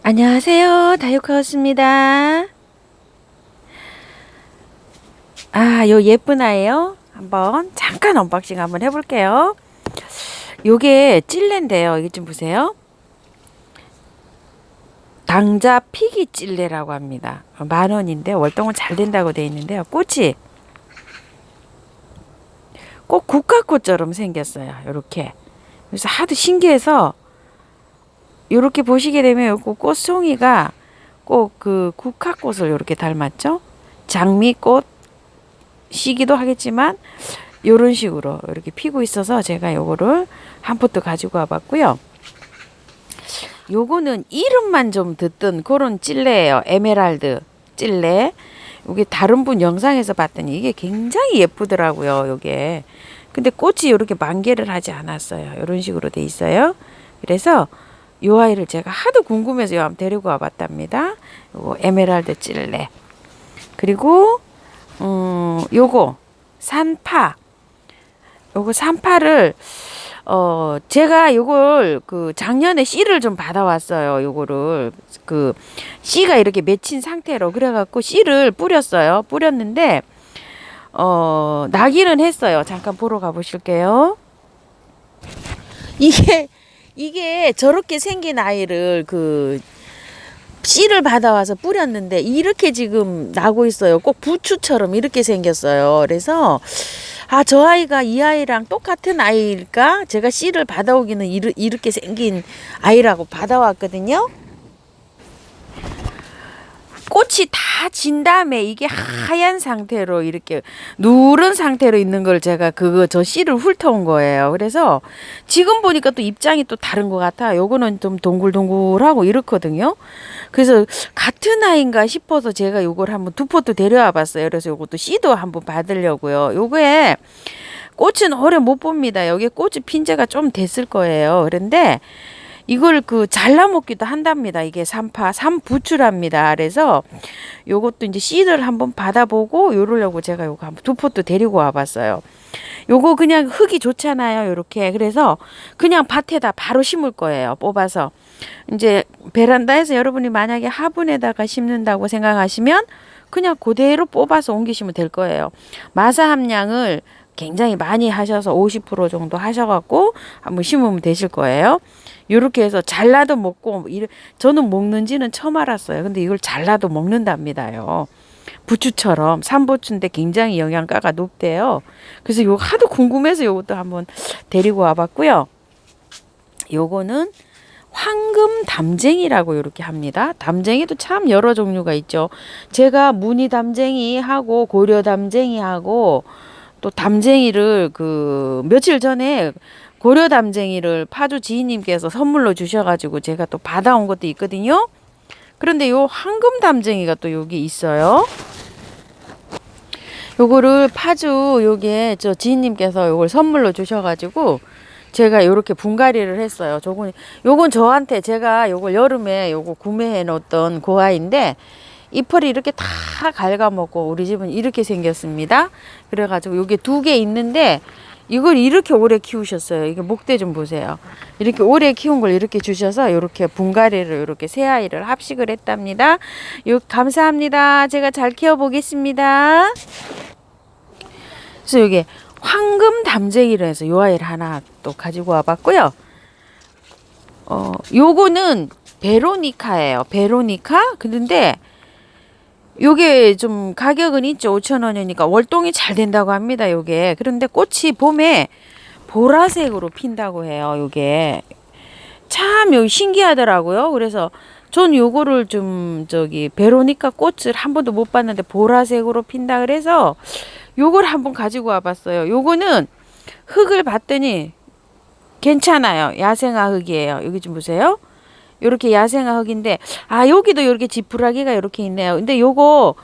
안녕하세요. 다육하우스입니다. 요 예쁜 아이요. 한번 잠깐 언박싱 한번 해볼게요. 요게 찔레인데요. 이게 좀 보세요. 당자 피기 찔레라고 합니다. 10,000원인데 월동은 잘 된다고 돼 있는데요. 꽃이 꼭 국화꽃처럼 생겼어요. 요렇게. 그래서 하도 신기해서 요렇게 보시게 되면 요 꽃송이가 꼭 그 국화꽃을 요렇게 닮았죠. 장미꽃 시기도 하겠지만 요런 식으로 이렇게 피고 있어서 제가 요거를 한 포트 가지고 와봤고요. 요거는 이름만 좀 듣던 그런 찔레예요. 에메랄드 찔레. 요게 다른 분 영상에서 봤더니 이게 굉장히 예쁘더라고요. 요게. 근데 꽃이 이렇게 만개를 하지 않았어요. 요런 식으로 돼 있어요. 그래서 요 아이를 제가 하도 궁금해서 요 한번 데리고 와봤답니다. 요거 에메랄드 찔레. 그리고 요거 산파. 요거 산파를 제가 요걸 그 작년에 씨를 좀 받아왔어요. 요거를 그 씨가 이렇게 맺힌 상태로 그래갖고 씨를 뿌렸어요. 뿌렸는데 나기는 했어요. 잠깐 보러 가보실게요. 이게 저렇게 생긴 아이를 그 씨를 받아와서 뿌렸는데 이렇게 지금 나고 있어요. 꼭 부추처럼 이렇게 생겼어요. 그래서 저 아이가 이 아이랑 똑같은 아이일까? 제가 씨를 받아오기는 이렇게 생긴 아이라고 받아왔거든요. 꽃이 다 진 다음에 이게 하얀 상태로 이렇게 누런 상태로 있는 걸 제가 저 씨를 훑어온 거예요. 그래서 지금 보니까 또 입장이 또 다른 것 같아. 요거는 좀 동글동글하고 이렇거든요. 그래서 같은 아이인가 싶어서 제가 요걸 한번 2포트 데려와 봤어요. 그래서 요것도 씨도 한번 받으려고요. 요거에 꽃은 오래 못 봅니다. 여기 꽃이 핀 지가 좀 됐을 거예요. 그런데 이걸 잘라 먹기도 한답니다. 이게 삼부추랍니다. 그래서 요것도 이제 씨를 한번 받아보고 요러려고 제가 요거 한번 2포트 데리고 와봤어요. 요거 그냥 흙이 좋잖아요. 요렇게. 그래서 그냥 밭에다 바로 심을 거예요. 뽑아서. 이제 베란다에서 여러분이 만약에 화분에다가 심는다고 생각하시면 그냥 그대로 뽑아서 옮기시면 될 거예요. 마사 함량을 굉장히 많이 하셔서 50% 정도 하셔갖고 한번 심으면 되실 거예요. 요렇게 해서 잘라도 먹고, 저는 먹는지는 처음 알았어요. 근데 이걸 잘라도 먹는답니다요. 부추처럼 삼부추인데 굉장히 영양가가 높대요. 그래서 요거 하도 궁금해서 요것도 한번 데리고 와봤고요. 요거는 황금 담쟁이라고 이렇게 합니다. 담쟁이도 참 여러 종류가 있죠. 제가 무늬 담쟁이하고 고려 담쟁이하고 또 담쟁이를 며칠 전에 고려 담쟁이를 파주 지인님께서 선물로 주셔가지고 제가 또 받아온 것도 있거든요. 그런데 요 황금 담쟁이가 또 여기 있어요. 요거를 파주 요게 저 지인님께서 요걸 선물로 주셔가지고 제가 요렇게 분갈이를 했어요. 요건 저한테 제가 요걸 여름에 요거 구매해 놓았던 그 아이인데 잎을 이렇게 다 갉아먹고 우리 집은 이렇게 생겼습니다. 그래가지고 요게 2개 있는데 이걸 이렇게 오래 키우셨어요. 이게 목대 좀 보세요. 이렇게 오래 키운 걸 이렇게 주셔서 이렇게 분갈이를 이렇게 새 아이를 합식을 했답니다. 감사합니다. 제가 잘 키워보겠습니다. 그래서 이게 황금 담쟁이로 해서 요 아이를 하나 또 가지고 와봤고요. 요거는 베로니카예요. 베로니카. 그런데 요게 좀 가격은 있죠. 5,000원이니까 월동이 잘 된다고 합니다. 요게. 그런데 꽃이 봄에 보라색으로 핀다고 해요. 요게. 참 여기 신기하더라고요. 그래서 전 요거를 좀 베로니카 꽃을 한 번도 못 봤는데 보라색으로 핀다 그래서 요걸 한번 가지고 와봤어요. 요거는 흙을 봤더니 괜찮아요. 야생화 흙이에요. 여기 좀 보세요. 요렇게 야생화 흙인데 여기도 이렇게 지푸라기가 이렇게 있네요. 근데 요거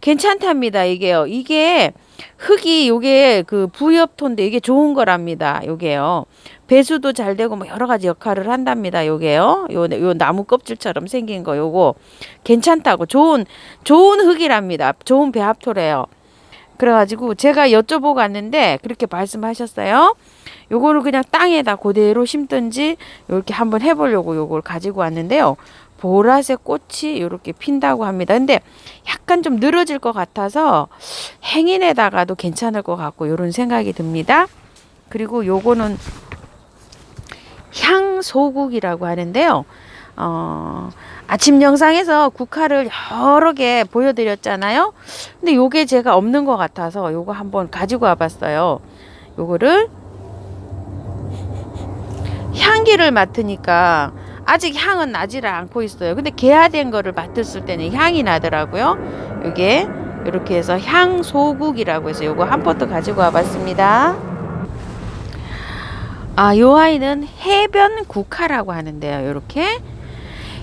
괜찮답니다. 이게요. 이게 흙이 요게 부엽토인데 이게 좋은 거랍니다. 요게요. 배수도 잘 되고 뭐 여러 가지 역할을 한답니다. 요게요. 요 나무 껍질처럼 생긴 거 요거 괜찮다고 좋은 흙이랍니다. 좋은 배합토래요. 그래가지고 제가 여쭤보고 왔는데 그렇게 말씀하셨어요. 요거를 그냥 땅에다 그대로 심든지 이렇게 한번 해보려고 요걸 가지고 왔는데요. 보라색 꽃이 이렇게 핀다고 합니다. 근데 약간 좀 늘어질 것 같아서 행인에다가도 괜찮을 것 같고 이런 생각이 듭니다. 그리고 요거는 향소국이라고 하는데요. 아침 영상에서 국화를 여러 개 보여드렸잖아요. 근데 요게 제가 없는 것 같아서 요거 한번 가지고 와봤어요. 요거를 향기를 맡으니까 아직 향은 나지를 않고 있어요. 근데 개화된 거를 맡았을 때는 향이 나더라고요. 요게 이렇게 해서 향소국이라고 해서 요거 한 포트 가지고 와봤습니다. 요 아이는 해변국화라고 하는데요. 요렇게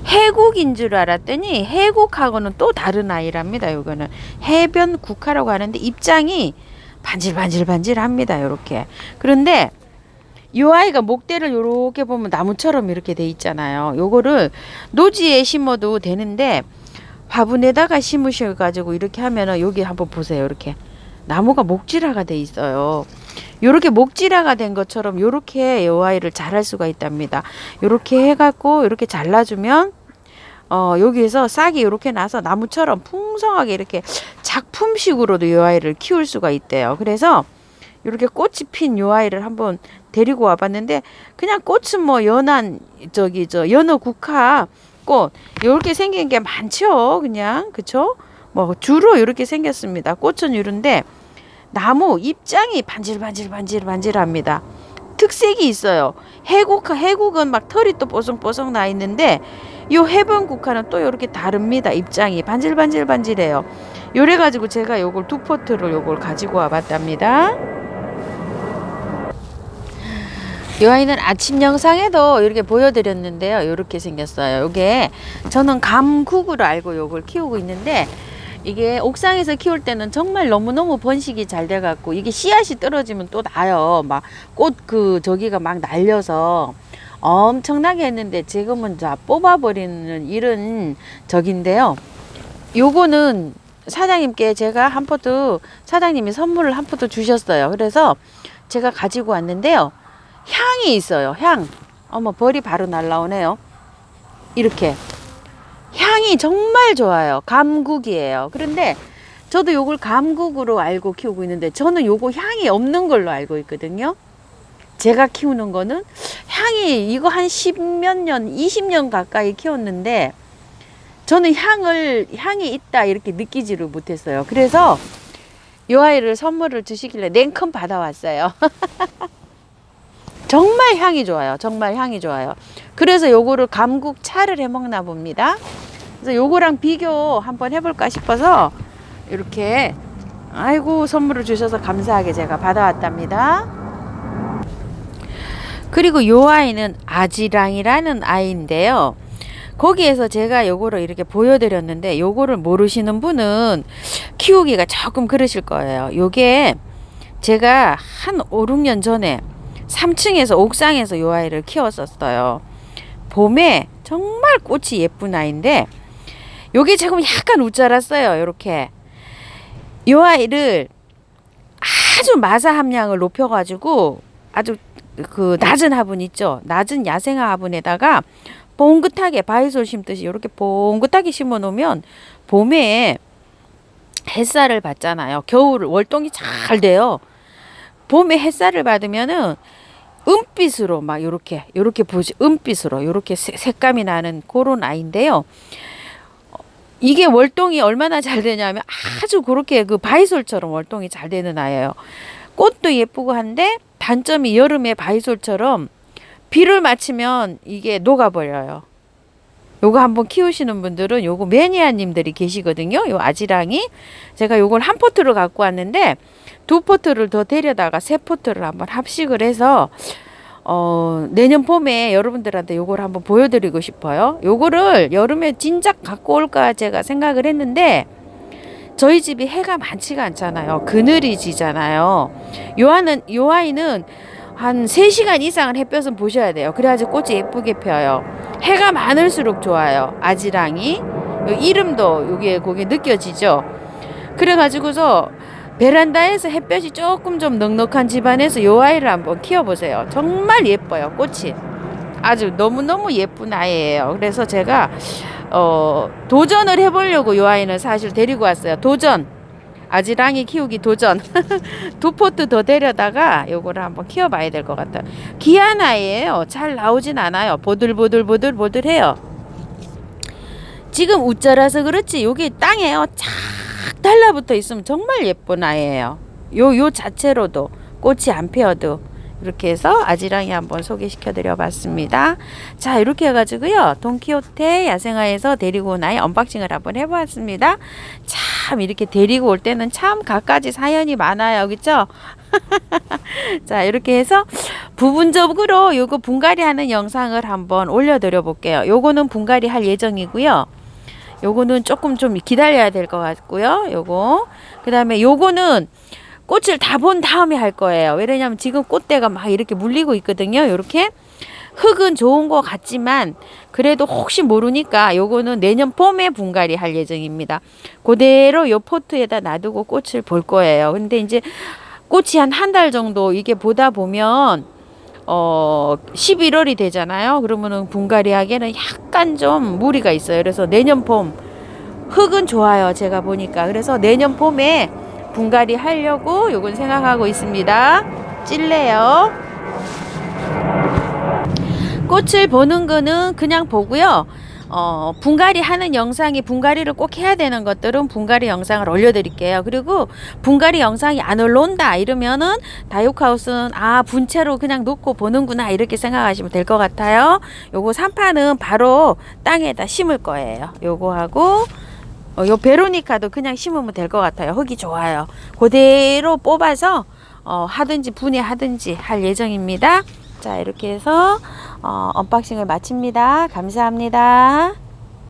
해국인 줄 알았더니 해국하고는 또 다른 아이랍니다. 요거는 해변국화라고 하는데 입장이 반질반질합니다. 요렇게. 그런데 이 아이가 목대를 요렇게 보면 나무처럼 이렇게 돼 있잖아요. 요거를 노지에 심어도 되는데 화분에다가 심으셔 가지고 이렇게 하면은 여기 한번 보세요. 이렇게 나무가 목질화가 돼 있어요. 요렇게 목질화가 된 것처럼 요렇게 이 아이를 자랄 수가 있답니다. 요렇게 해갖고 이렇게 잘라주면 여기에서 싹이 이렇게 나서 나무처럼 풍성하게 이렇게 작품식으로도 이 아이를 키울 수가 있대요. 그래서 이렇게 꽃이 핀 요 아이를 한번 데리고 와봤는데 그냥 꽃은 뭐 연한 연어 국화 꽃 이렇게 생긴 게 많죠. 그냥 그쵸? 뭐 주로 이렇게 생겼습니다. 꽃은 이런데 나무 입장이 반질반질합니다. 특색이 있어요. 해국은 막 털이 또 뽀송뽀송 나 있는데 요 해변국화는 또 이렇게 다릅니다. 입장이 반질반질해요. 요래 가지고 제가 요걸 두 포트를 요걸 가지고 와봤답니다. 이 아이는 아침 영상에도 이렇게 보여드렸는데요. 이렇게 생겼어요. 이게 저는 감국으로 알고 요걸 키우고 있는데 이게 옥상에서 키울 때는 정말 너무너무 번식이 잘 돼갖고 이게 씨앗이 떨어지면 또 나요. 막 꽃 저기가 막 날려서 엄청나게 했는데 지금은 다 뽑아버리는 이런 적인데요. 요거는 사장님께 제가 한 포트 사장님이 선물을 한 포트 주셨어요. 그래서 제가 가지고 왔는데요. 향이 있어요. 향. 어머 벌이 바로 날라오네요. 이렇게 향이 정말 좋아요. 감국이에요. 그런데 저도 요걸 감국으로 알고 키우고 있는데 저는 요거 향이 없는 걸로 알고 있거든요. 제가 키우는 거는 향이 이거 한 10몇 년 20년 가까이 키웠는데 저는 향이 있다 이렇게 느끼지를 못했어요. 그래서 요 아이를 선물을 주시길래 냉큼 받아왔어요. 정말 향이 좋아요. 정말 향이 좋아요. 그래서 요거를 감국 차를 해 먹나 봅니다. 그래서 요거랑 비교 한번 해볼까 싶어서 이렇게 아이고 선물을 주셔서 감사하게 제가 받아왔답니다. 그리고 요 아이는 아지랑이라는 아이인데요. 거기에서 제가 요거를 이렇게 보여드렸는데 요거를 모르시는 분은 키우기가 조금 그러실 거예요. 요게 제가 한 5, 6년 전에 3층에서 옥상에서 요 아이를 키웠었어요. 봄에 정말 꽃이 예쁜 아이인데 요게 조금 약간 웃자랐어요. 요렇게 요 아이를 아주 마사 함량을 높여가지고 아주 그 낮은 화분 있죠. 낮은 야생화 화분에다가 봉긋하게 바이솔 심듯이 이렇게 봉긋하게 심어 놓으면 봄에 햇살을 받잖아요. 겨울 월동이 잘 돼요. 봄에 햇살을 받으면은 은빛으로 막 요렇게 보시 은빛으로 요렇게 색감이 나는 그런 아이인데요. 이게 월동이 얼마나 잘 되냐면 아주 그렇게 그 바이솔처럼 월동이 잘 되는 아이예요. 꽃도 예쁘고 한데 단점이 여름에 바이솔처럼 비를 맞추면 이게 녹아버려요. 요거 한번 키우시는 분들은 요거 매니아님들이 계시거든요. 요 아지랑이 제가 요걸 한 포트를 갖고 왔는데 두 포트를 더 데려다가 세 포트를 한번 합식을 해서 내년 봄에 여러분들한테 요걸 한번 보여드리고 싶어요. 요거를 여름에 진작 갖고 올까 제가 생각을 했는데 저희 집이 해가 많지가 않잖아요. 그늘이 지잖아요. 요 아이는 한 3시간 이상을 햇볕은 보셔야 돼요. 그래야지 꽃이 예쁘게 펴요. 해가 많을수록 좋아요. 아지랑이. 이름도 거기에 느껴지죠. 그래가지고서 베란다에서 햇볕이 조금 좀 넉넉한 집안에서 요 아이를 한번 키워보세요. 정말 예뻐요. 꽃이 아주 너무너무 예쁜 아이예요. 그래서 제가 도전을 해보려고 요 아이는 사실 데리고 왔어요. 도전, 아지랑이 키우기 도전. 두 포트 더 데려다가 요거를 한번 키워봐야 될 것 같아요. 귀한 아이예요. 잘 나오진 않아요. 보들보들해요. 지금 우짜라서 그렇지 요게 땅에요 쫙 달라붙어 있으면 정말 예쁜 아이예요. 요 자체로도 꽃이 안 피어도 이렇게 해서 아지랑이 한번 소개시켜 드려 봤습니다. 자, 이렇게 해가지고요 돈키호테 야생화에서 데리고 온 아이 언박싱을 한번 해보았습니다. 참 이렇게 데리고 올 때는 참 갖가지 사연이 많아요, 그쵸? 자, 이렇게 해서 부분적으로 요거 분갈이 하는 영상을 한번 올려드려 볼게요. 요거는 분갈이 할 예정이고요. 요거는 조금 좀 기다려야 될 것 같고요. 요거 그 다음에 요거는 꽃을 다 본 다음에 할 거예요. 왜냐면 지금 꽃대가 막 이렇게 물리고 있거든요. 이렇게 흙은 좋은 것 같지만 그래도 혹시 모르니까 요거는 내년 봄에 분갈이 할 예정입니다. 그대로 요 포트에다 놔두고 꽃을 볼 거예요. 근데 이제 꽃이 한 달 정도 이게 보다 보면 11월이 되잖아요. 그러면은 분갈이 하기에는 약간 좀 무리가 있어요. 그래서 내년 봄 흙은 좋아요. 제가 보니까. 그래서 내년 봄에 분갈이 하려고 요건 생각하고 있습니다. 찔레요. 꽃을 보는 거는 그냥 보고요. 분갈이 하는 영상이 분갈이를 꼭 해야 되는 것들은 분갈이 영상을 올려드릴게요. 그리고 분갈이 영상이 안 올라온다 이러면은 다육하우스는 분채로 그냥 놓고 보는구나 이렇게 생각하시면 될 것 같아요. 요거 3판은 바로 땅에다 심을 거예요. 요거 하고 요 베로니카도 그냥 심으면 될 것 같아요. 흙이 좋아요. 그대로 뽑아서 하든지 분해하든지 할 예정입니다. 자, 이렇게 해서 언박싱을 마칩니다. 감사합니다.